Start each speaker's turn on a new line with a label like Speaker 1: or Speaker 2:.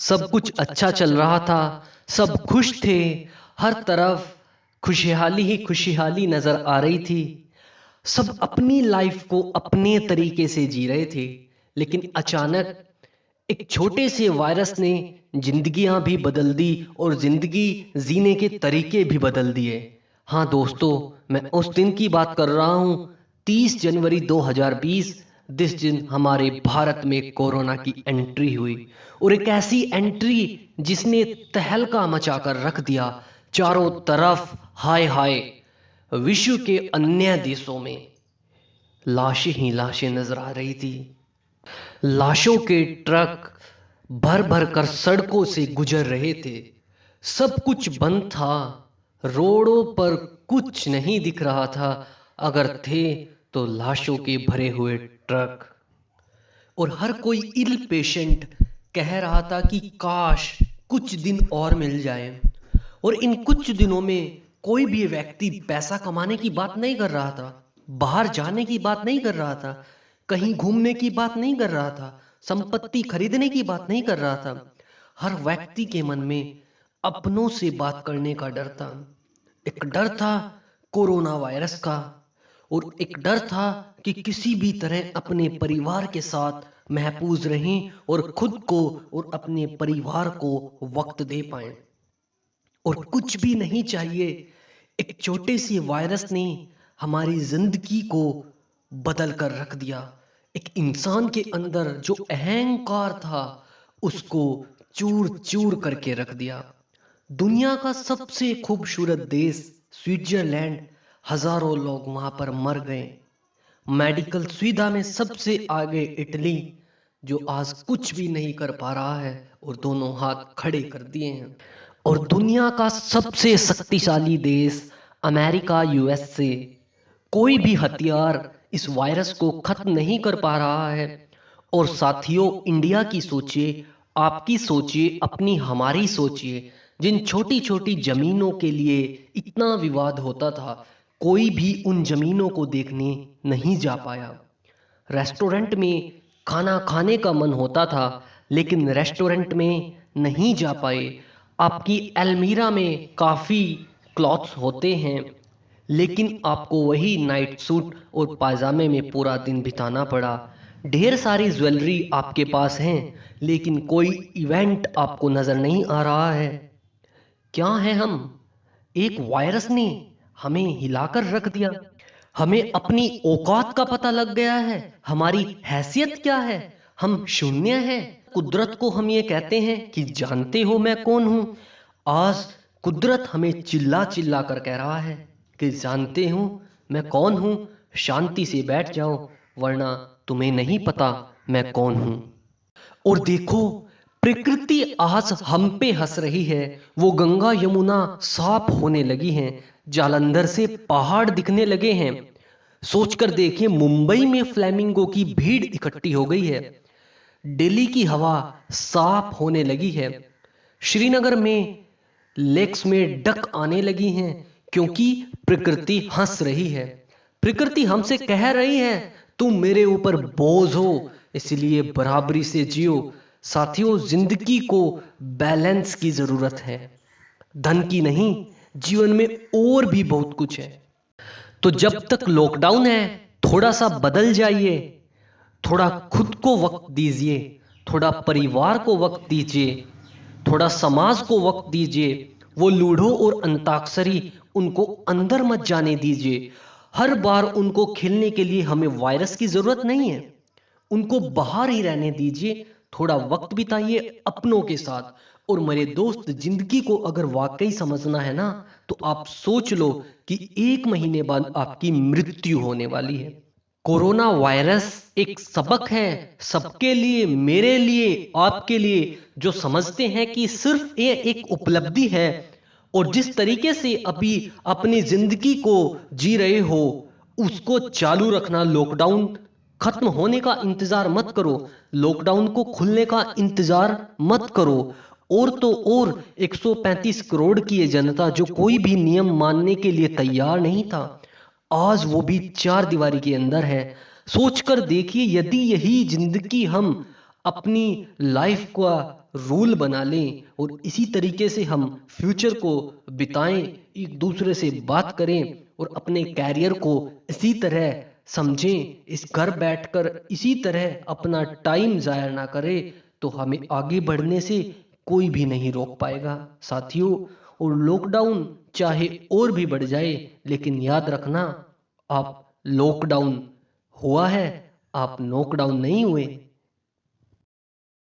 Speaker 1: सब कुछ अच्छा चल रहा था, सब खुश थे, हर तरफ खुशहाली ही खुशहाली नजर आ रही थी। सब अपनी लाइफ को अपने तरीके से जी रहे थे, लेकिन अचानक एक छोटे से वायरस ने जिंदगियां भी बदल दी और जिंदगी जीने के तरीके भी बदल दिए। हाँ दोस्तों, मैं उस दिन की बात कर रहा हूँ, 30 जनवरी 2020। जिस दिन हमारे भारत में कोरोना की एंट्री हुई, और एक ऐसी एंट्री जिसने तहलका मचाकर रख दिया चारों तरफ। हाय हाय, विश्व के अन्य देशों में लाशें ही लाशें नजर आ रही थी। लाशों के ट्रक भर भर कर सड़कों से गुजर रहे थे। सब कुछ बंद था, रोडों पर कुछ नहीं दिख रहा था, अगर थे तो लाशों के भरे हुए ट्रक। और हर कोई इल पेशेंट कह रहा था कि काश कुछ दिन और मिल जाए। और इन कुछ दिनों में कोई भी व्यक्ति पैसा कमाने की बात नहीं कर रहा था, बाहर जाने की बात नहीं कर रहा था, कहीं घूमने की बात नहीं कर रहा था, संपत्ति खरीदने की बात नहीं कर रहा था। हर व्यक्ति के मन में अपनों से बात करने का डर था। एक डर था कोरोना वायरस का, और एक डर था कि किसी भी तरह अपने परिवार के साथ महफूज रहें और खुद को और अपने परिवार को वक्त दे पाएं। और कुछ भी नहीं चाहिए, एक छोटे से वायरस ने हमारी जिंदगी को बदल कर रख दिया। एक इंसान के अंदर जो अहंकार था उसको चूर चूर करके रख दिया। दुनिया का सबसे खूबसूरत देश स्विट्जरलैंड, हजारों लोग वहां पर मर गए। मेडिकल सुविधा में सबसे आगे इटली, जो आज कुछ भी नहीं कर पा रहा है और दोनों हाथ खड़े कर दिए हैं। और दुनिया का सबसे शक्तिशाली देश अमेरिका, यूएसए, कोई भी हथियार इस वायरस को खत्म नहीं कर पा रहा है। और साथियों, इंडिया की सोचिए, आपकी सोचिए, अपनी हमारी सोचिए। जिन छोटी छोटी जमीनों के लिए इतना विवाद होता था, कोई भी उन जमीनों को देखने नहीं जा पाया। रेस्टोरेंट में खाना खाने का मन होता था, लेकिन रेस्टोरेंट में नहीं जा पाए। आपकी अलमीरा में काफ़ी क्लॉथ्स होते हैं, लेकिन आपको वही नाइट सूट और पायजामे में पूरा दिन बिताना पड़ा। ढेर सारी ज्वेलरी आपके पास हैं, लेकिन कोई इवेंट आपको नजर नहीं आ रहा है। क्या है हम? एक वायरस ने हमें हिलाकर रख दिया। हमें अपनी औकात का पता लग गया है, हमारी हैसियत क्या है। हम शून्य हैं। कुदरत को हम ये कहते हैं कि जानते हो मैं कौन हूं। आज कुदरत हमें चिल्ला चिल्ला कर कह रहा है कि जानते हो मैं कौन हूं, शांति से बैठ जाओ, वरना तुम्हें नहीं पता मैं कौन हूं। और देखो, प्रकृति आज हम पे हंस रही है। वो गंगा यमुना साफ होने लगी हैं, जालंधर से पहाड़ दिखने लगे हैं। सोचकर देखिए, मुंबई में फ्लैमिंगो की भीड़ इकट्ठी हो गई है, दिल्ली की हवा साफ होने लगी है, श्रीनगर में लेक्स में डक आने लगी हैं, क्योंकि प्रकृति हंस रही है। प्रकृति हमसे कह रही है तुम मेरे ऊपर बोझ हो, इसलिए बराबरी से जियो। साथियों, जिंदगी को बैलेंस की जरूरत है, धन की नहीं। जीवन में और भी बहुत कुछ है। तो जब तक लॉकडाउन है, थोड़ा सा बदल जाइए, थोड़ा खुद को वक्त दीजिए, थोड़ा परिवार को वक्त दीजिए, थोड़ा समाज को वक्त दीजिए। वो लूडो और अंताक्षरी, उनको अंदर मत जाने दीजिए। हर बार उनको खेलने के लिए हमें वायरस की जरूरत नहीं है, उनको बाहर ही रहने दीजिए। थोड़ा वक्त बिताइए अपनों के साथ। और मेरे दोस्त, जिंदगी को अगर वाकई समझना है ना, तो आप सोच लो कि 1 महीने बाद आपकी मृत्यु होने वाली है। कोरोना वायरस एक सबक है सबके लिए, मेरे लिए, आपके लिए, जो समझते हैं कि सिर्फ ये एक उपलब्धि है। और जिस तरीके से अभी अपनी जिंदगी को जी रहे हो, उसको चालू रखना। लॉकडाउन खत्म होने का इंतजार मत करो, लॉकडाउन को खुलने का इंतजार मत करो। और तो और 135 करोड़ की ये जनता जो कोई भी नियम मानने के लिए तैयार नहीं था, आज वो भी 4 दीवारी के अंदर है। सोचकर देखिए, यदि यही जिंदगी हम अपनी लाइफ का रूल बना लें और इसी तरीके से हम फ्यूचर को बिताएं, एक दूसरे से बात करें और अपने कैरियर को इसी तरह समझें, इस घर बैठकर इसी तरह अपना टाइम जाया ना करें, तो हमें आगे बढ़ने से कोई भी नहीं रोक पाएगा साथियों। और लॉकडाउन चाहे और भी बढ़ जाए, लेकिन याद रखना, आप लॉकडाउन हुआ है, आप नॉकडाउन नहीं हुए।